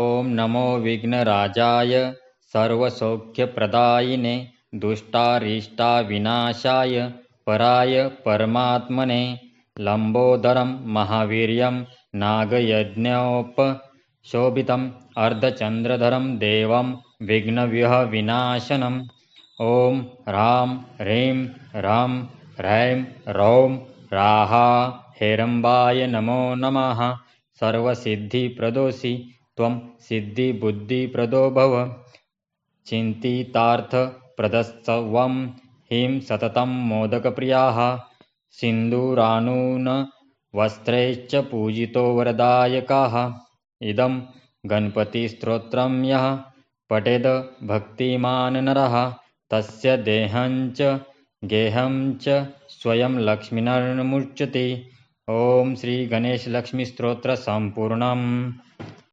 ॐ नमो विघ्नराजाय सर्वसौख्यप्रदायिने दुष्टारिष्टाविनाशाय पराय परमात्मने लम्बोदरं महावीर्यं नागयज्ञोपशोभितम् अर्धचन्द्रधरं देवं विघ्नविनाशनम् ॐ ह्रां ह्रीं रं ह्रैं रौं राहा हेरम्बाय नमो नमः। सर्वसिद्धिप्रदोषि त्वं सिद्धिबुद्धिप्रदो भव। चिन्तितार्थप्रदस्त्वं ह्रीं सततं मोदकप्रियाः सिन्दूरानूनवस्त्रैश्च पूजितो वरदायकाः। इदं गणपतिस्तोत्रं यः पठेद् भक्तिमान् नरः तस्य देहञ्च गेहं च स्वयं लक्ष्मीर्मुच्यते। ॐ श्री गणेश लक्ष्मी स्तोत्र संपूर्णम्।